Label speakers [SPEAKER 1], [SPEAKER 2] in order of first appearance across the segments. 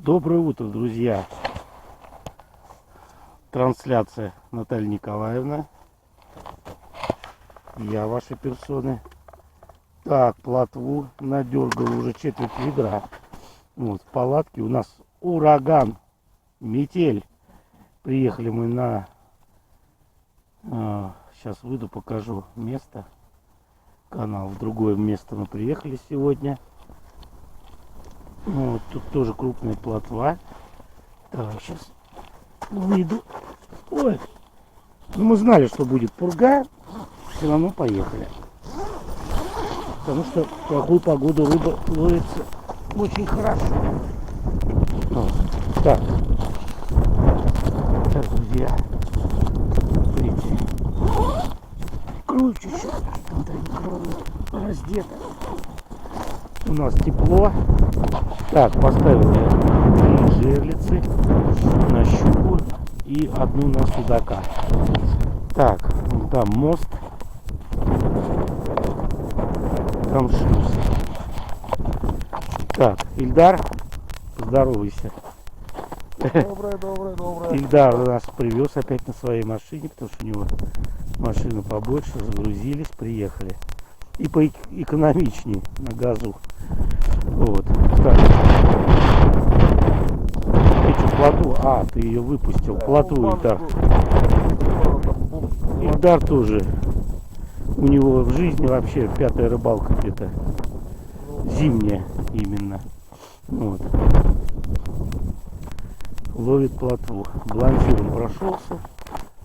[SPEAKER 1] Доброе утро, друзья! Трансляция Наталья Николаевна. Я вашей персоны. Так, плотву надергал уже четверть ведра. Вот, в палатке у нас ураган, метель. Приехали мы на... сейчас выйду, покажу место. Канал. В другое место мы приехали сегодня. Вот, тут тоже крупная плотва. Так, сейчас выйду. Ой, ну мы знали, что будет пурга, все равно поехали. Потому что в плохую погоду рыба ловится очень хорошо. Вот. Так, друзья, видите, круче сейчас, раздето. У нас тепло. Так, поставил я 3 жерлицы на щуку и одну на судака. Так, там мост, там шлюз. Так, Ильдар, поздоровайся.
[SPEAKER 2] Доброе.
[SPEAKER 1] Ильдар нас привез опять на своей машине, потому что у него машина побольше, загрузились, приехали. И поэкономичнее на газу. Вот. Так. Ты что, плотву? А, ты ее выпустил. Плотву, Ильдар. Ильдар тоже. У него в жизни вообще 5-я рыбалка где-то. Зимняя именно. Вот. Ловит плотву. Балансиром прошелся.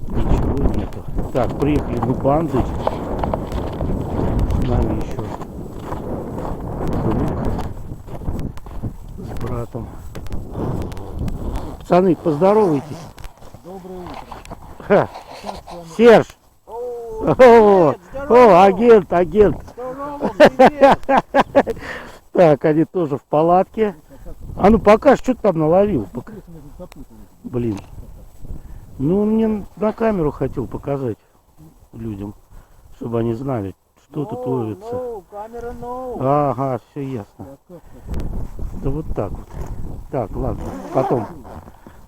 [SPEAKER 1] Ничего нету. Так, приехали мы бандой. С нами еще друг с братом. Пацаны, поздоровайтесь.
[SPEAKER 2] Доброе утро.
[SPEAKER 1] Ха. Серж! О, агент. Так, они тоже в палатке. А ну покажь, что ты там наловил. Блин. Ну, он мне на камеру хотел показать людям, чтобы они знали, что тут ловится. Ага, все ясно. Да вот так вот. Так, ладно,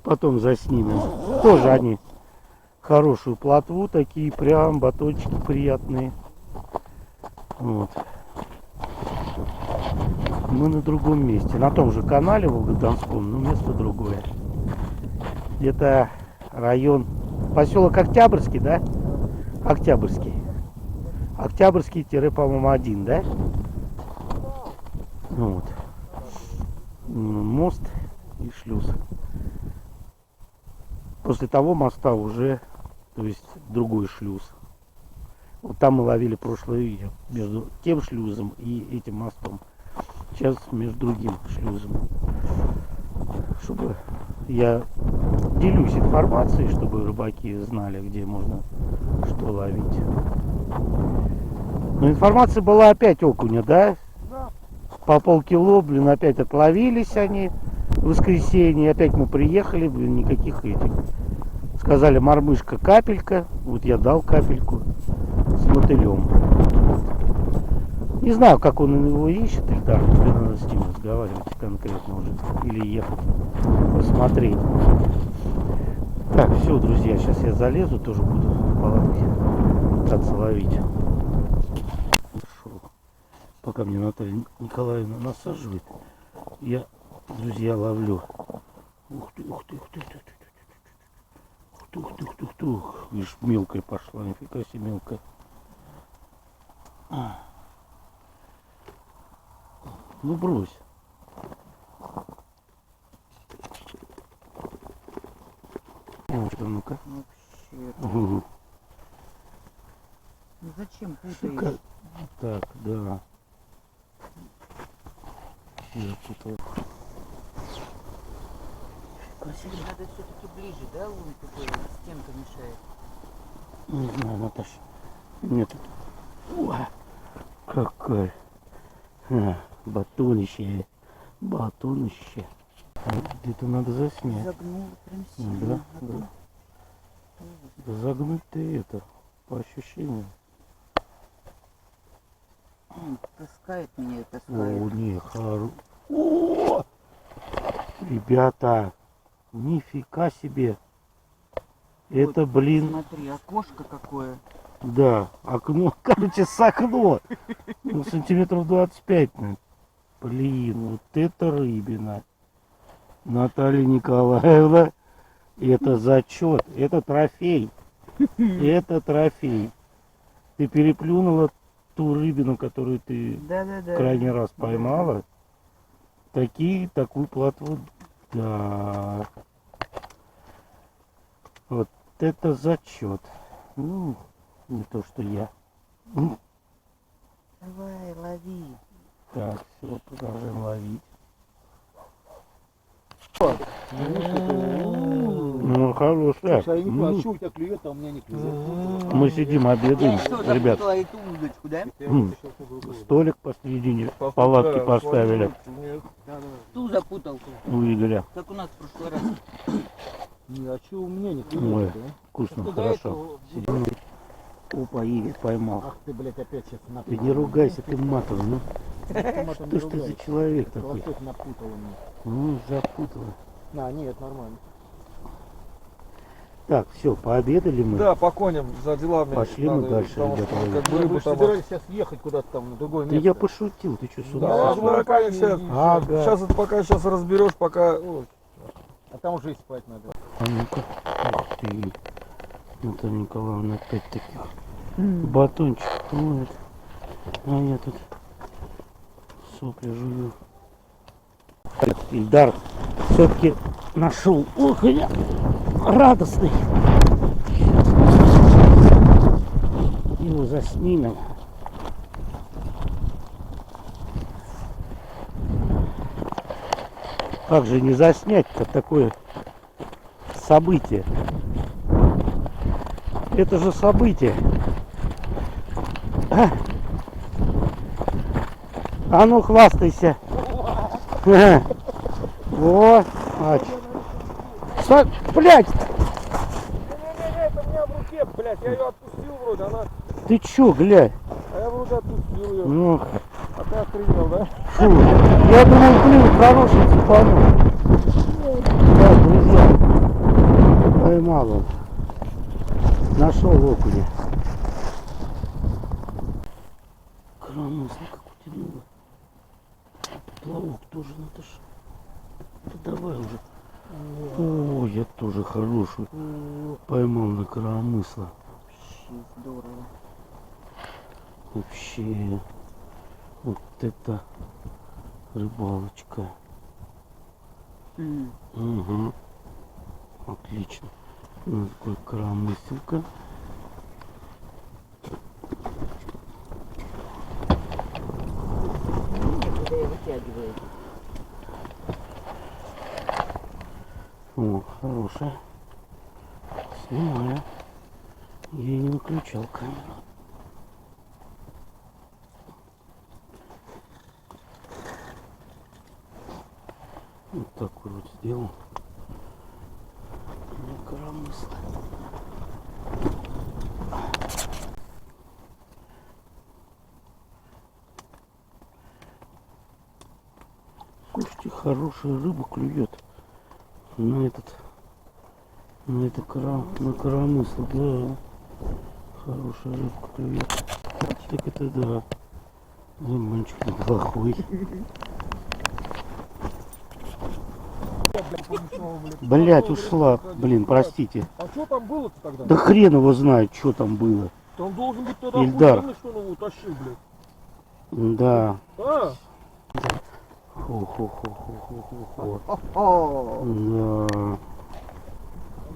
[SPEAKER 1] потом заснимем. Тоже они хорошую плотву, такие прям батончики приятные. Вот. Мы на другом месте, на том же канале Волгодонском, но место другое. Где-то район, поселок Октябрьский, да? Октябрьский. Октябрьский-по-моему 1, да? Вот. Мост и шлюз. После того моста уже, то есть другой шлюз. Вот там мы ловили прошлое видео между тем шлюзом и этим мостом. Сейчас между другим шлюзом. Чтобы я делюсь информацией, чтобы рыбаки знали, где можно что ловить. Но информация была опять окуня, да? По полкило, блин, опять отловились они в воскресенье. Опять мы приехали, блин, никаких этих. Сказали, мормышка, капелька. Вот я дал капельку с мотылем. Не знаю, как он его ищет, Ильдар. Тебе надо с ним разговаривать конкретно уже. Или ехать посмотреть. Так, все, друзья, сейчас я залезу, тоже буду в палатке пытаться ловить. Пока мне Наталья Николаевна насаживает, я, друзья, ловлю. Ух ты. Ух. Видишь, мелкая пошла, нифига себе мелкая. Ну брось. Вот, ну-ка.
[SPEAKER 2] Ну зачем путаешь?
[SPEAKER 1] Так, да. Я путал.
[SPEAKER 2] Надо все-таки ближе, да, лун такой, стенка мешает.
[SPEAKER 1] Не знаю, Наташа. Нет. Уа, какой. Батонище. Где-то надо заснять.
[SPEAKER 2] Загнул прям сильно.
[SPEAKER 1] Да. Да загнуть ты это, по ощущениям.
[SPEAKER 2] Он таскает меня,
[SPEAKER 1] О, не, Ребята, нифига себе. Это, блин,
[SPEAKER 2] Смотри, окошко какое.
[SPEAKER 1] да, окно, короче, с окно. Ну, сантиметров 25, наверное. Блин, вот это рыбина. Наталья Николаевна, это зачет, это трофей. Это трофей. Ты переплюнула ту рыбину, которую ты
[SPEAKER 2] Да-да-да.
[SPEAKER 1] крайний раз поймала. Такую плотву, да. Вот это зачет. Ну, не то, что я.
[SPEAKER 2] Давай, лови.
[SPEAKER 1] Так, все, продолжаем ловить. Ну, хорошая.
[SPEAKER 3] Я не понимаю, что у тебя клюет, а у меня не клюет.
[SPEAKER 1] Мы сидим, обедаем, ребят.
[SPEAKER 2] эту удочку, да?
[SPEAKER 1] Столик посередине, палатки поставили
[SPEAKER 2] Ту запутал.
[SPEAKER 1] у Игоря.
[SPEAKER 2] Как у нас в прошлый раз.
[SPEAKER 3] Не, а что у меня не
[SPEAKER 1] Ой,
[SPEAKER 3] клюет, да?
[SPEAKER 1] вкусно,
[SPEAKER 3] Что до
[SPEAKER 1] хорошо.
[SPEAKER 3] этого-
[SPEAKER 1] Сидим. Опа, Игорь поймал.
[SPEAKER 3] Ах ты, блядь, опять сейчас
[SPEAKER 1] Ты
[SPEAKER 3] напутал.
[SPEAKER 1] не ругайся, ты матом, ну.
[SPEAKER 3] Что
[SPEAKER 1] Что ж ты за человек такой?
[SPEAKER 3] Волосок напутала мне.
[SPEAKER 1] Ну, запутала.
[SPEAKER 3] Нет, нормально.
[SPEAKER 1] Так, все, пообедали мы.
[SPEAKER 4] Да, по коням за делами.
[SPEAKER 1] Пошли мы
[SPEAKER 4] надо,
[SPEAKER 1] дальше,
[SPEAKER 4] потому
[SPEAKER 1] ребята,
[SPEAKER 4] что,
[SPEAKER 1] ловить.
[SPEAKER 4] как бы
[SPEAKER 3] Мы
[SPEAKER 4] рыбу
[SPEAKER 3] же
[SPEAKER 4] там.
[SPEAKER 3] собирались сейчас ехать куда-то там, на другое
[SPEAKER 1] Да
[SPEAKER 3] место.
[SPEAKER 1] я пошутил, ты что, с ума
[SPEAKER 4] Да,
[SPEAKER 1] сошел?
[SPEAKER 4] ладно, пока сейчас.
[SPEAKER 1] Ага.
[SPEAKER 4] Сейчас пока сейчас разберешь, пока. Ой,
[SPEAKER 3] А там уже и спать надо.
[SPEAKER 1] А ну-ка, ух ты, Наталья Николаевна, опять таких батончиков ловит. А я тут сопли жую. Ильдар все-таки нашел окуня радостный. Его заснимем. Как же не заснять-то такое событие? Это же событие. А ну хвастайся. О, блядь,
[SPEAKER 4] не-не-не, это у меня в руке, блядь, я ее отпустил вроде, она.
[SPEAKER 1] ты чё, глядь?
[SPEAKER 4] А я вроде отпустил ее.
[SPEAKER 1] Ну,
[SPEAKER 4] А ты охренел, да?
[SPEAKER 1] фу. Я думал, блин, хороший цепанул. Да, друзья, поймал он. Нашел окуня. Коромысло как утянуло. Плавок тоже надо ж. Да давай уже. О, я тоже хороший. Поймал на коромысло.
[SPEAKER 2] Вообще здорово.
[SPEAKER 1] Вообще. Вот это рыбалочка. Угу. Отлично. Ну, такой коромыслка.
[SPEAKER 2] Когда я вытягиваю.
[SPEAKER 1] О, хорошая. Снимаю. Я не выключал камеру. Вот такой вот сделал. Коромысло. Слушайте, хорошая рыба клюет на на коромысло, да. Хорошая рыбка клюет. Так это да. Лимончик неплохой. Блять, ушла. Блин, простите.
[SPEAKER 4] А что там было-то тогда?
[SPEAKER 1] Да хрен его знает, что там было.
[SPEAKER 4] Там должен быть тогда
[SPEAKER 1] Ильдар.
[SPEAKER 4] охуенный, что он его утащил, блядь.
[SPEAKER 1] Да.
[SPEAKER 4] А?
[SPEAKER 1] Хо-хо-хо-хо-хо-хо.
[SPEAKER 2] О,
[SPEAKER 1] Да.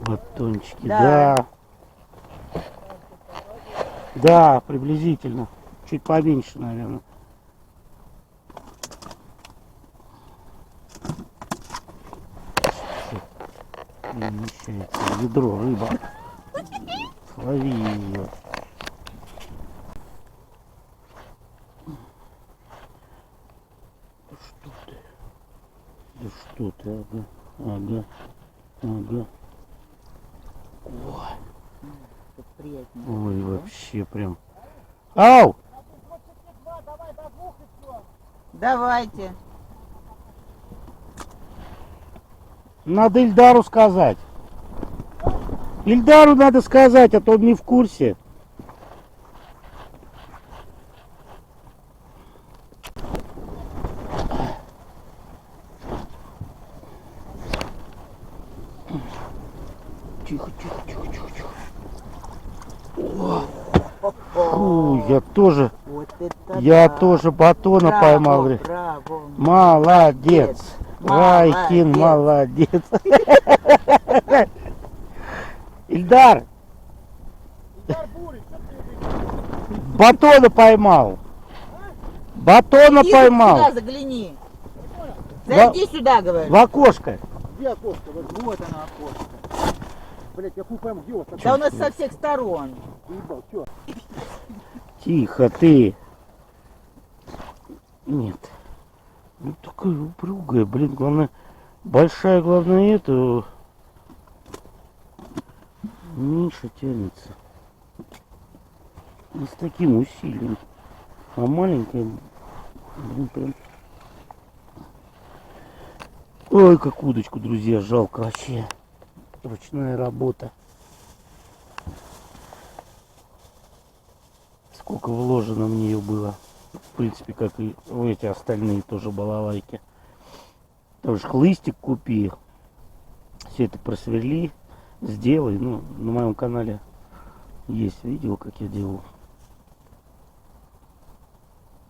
[SPEAKER 1] Батончики,
[SPEAKER 2] Да.
[SPEAKER 1] да. Да, приблизительно. Чуть поменьше, наверное. Не вмещается. Ведро, рыба. Лови ее. Да что ты? Да что ты? Ага. Ага. Ой.
[SPEAKER 2] как приятнее.
[SPEAKER 1] Ой, вообще прям. Ау!
[SPEAKER 2] Давайте.
[SPEAKER 1] Надо Ильдару сказать. Ильдару надо сказать, а то он не в курсе. Тихо, тихо, тихо, тихо, тихо. Фу, я тоже батона
[SPEAKER 2] Браво,
[SPEAKER 1] поймал.
[SPEAKER 2] браво.
[SPEAKER 1] Молодец. Райкин, молодец. Ильдар, батона поймал. Батона
[SPEAKER 2] Иди
[SPEAKER 1] поймал.
[SPEAKER 2] сюда загляни. Зайди сюда, говорю.
[SPEAKER 1] В окошко.
[SPEAKER 3] Где окошко?
[SPEAKER 2] Вот оно окошко.
[SPEAKER 3] Блять, я хуй пойму, где у вас
[SPEAKER 2] Да у нас со всех сторон.
[SPEAKER 3] ебал, чё?
[SPEAKER 1] Тихо ты. Нет. Ну такая упругая, блин, главное, большая, главное, это меньше тянется. Не с таким усилием. А маленькая, блин, прям. Ой, как удочку, друзья, жалко вообще. Ручная работа. Сколько вложено в нее было. В принципе, как и в эти остальные тоже балалайки. Тоже хлыстик купи. Все это просверли. Сделай. Ну, на моем канале есть видео, как я делал.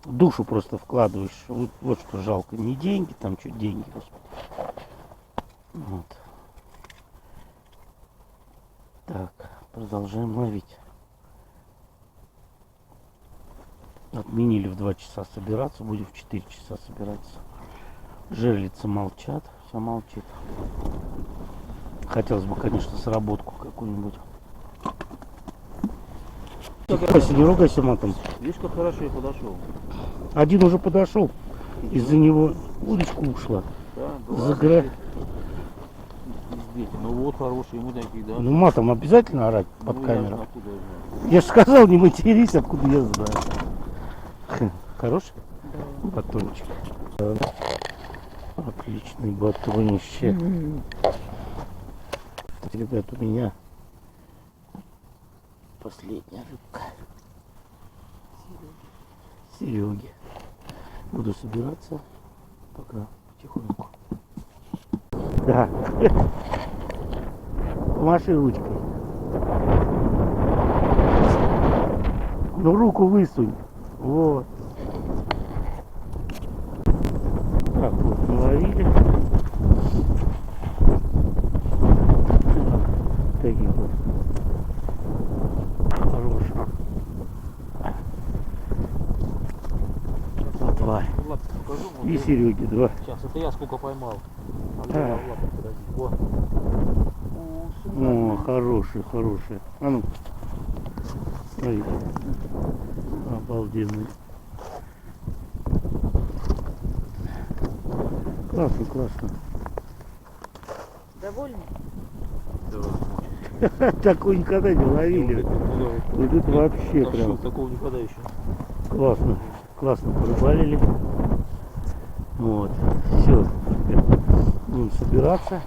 [SPEAKER 1] Душу просто вкладываешь. Вот что жалко. Не деньги, там что деньги, господи. Вот. Так, продолжаем ловить. Отменили в 2 часа собираться, будем в 4 часа собираться. Жерлицы молчат, все молчит. Хотелось бы, конечно, сработку какую-нибудь. Не ругайся матом.
[SPEAKER 3] Видишь, как хорошо я подошел.
[SPEAKER 1] Один уже подошел. Из-за него удочка ушла.
[SPEAKER 3] Да,
[SPEAKER 1] Загра...
[SPEAKER 3] Ну вот хороший, ему таких, да.
[SPEAKER 1] Ну матом обязательно орать под
[SPEAKER 3] Ну,
[SPEAKER 1] камеру.
[SPEAKER 3] откуда я знаю.
[SPEAKER 1] Я же сказал, не матерись, откуда я знаю. Хороший батончик. Отличный батонище. Ребят, у меня последняя рыбка. Сереги. Буду собираться пока потихоньку. Да. Помаши ручкой. Ну руку высунь. Вот. Так, вот наловили. Таких вот. Хороших. Вот два.
[SPEAKER 3] Лапки покажу. Вот
[SPEAKER 1] И
[SPEAKER 3] я-
[SPEAKER 1] Сереги два.
[SPEAKER 3] Сейчас, это я сколько поймал. А ну,
[SPEAKER 1] Да.
[SPEAKER 3] лапок подожди. О,
[SPEAKER 1] О, хорошие, хорошие. А ну. Смотри. Обалденный. Классно, классно.
[SPEAKER 2] Довольны?
[SPEAKER 1] Такой никогда не ловили. Вот это вообще
[SPEAKER 3] Тащил,
[SPEAKER 1] прям
[SPEAKER 3] такого никогда еще.
[SPEAKER 1] классно. Классно порыбалили. Вот. Все. Будем собираться.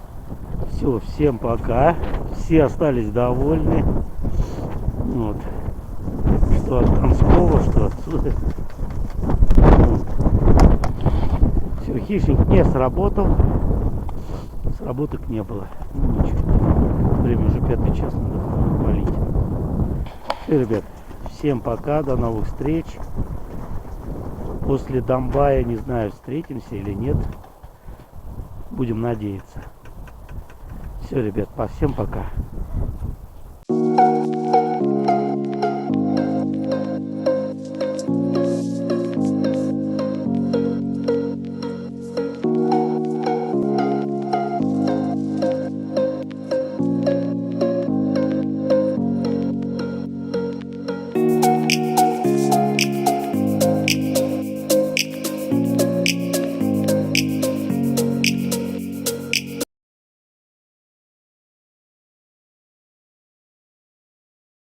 [SPEAKER 1] Все, всем пока. Все остались довольны. Вот. Что от Донского, что отсюда. Вот. Все, хищник не сработал. Сработок не было. Ну, ничего. Время уже 5 час, надо валить. Все, ребят, всем пока, до новых встреч. После Донбая, не знаю, встретимся или нет. Будем надеяться. Все, ребят, всем пока.